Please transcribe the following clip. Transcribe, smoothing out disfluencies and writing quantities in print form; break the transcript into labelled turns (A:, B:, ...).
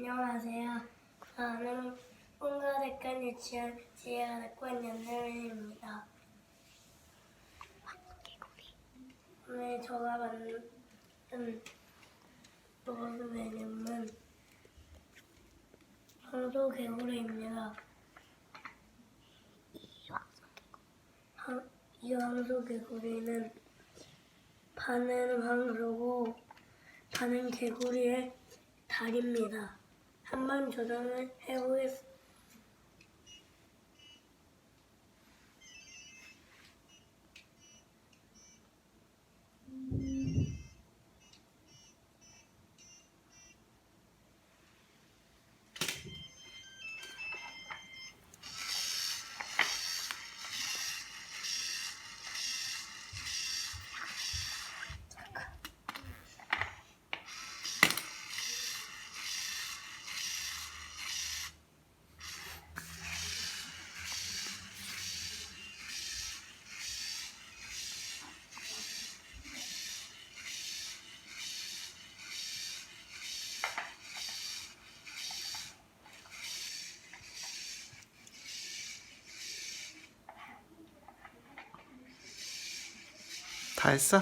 A: 안녕하세요. 저는 홍가대학교 유치원 지하학번 연대민입니다. 오늘 제가 만든 먹을 메뉴는 황소개구리입니다. 이 황소개구리는 반은 황소고 반은 개구리의 다리입니다. 한번 조정을 해보겠습니다.
B: 다 했어?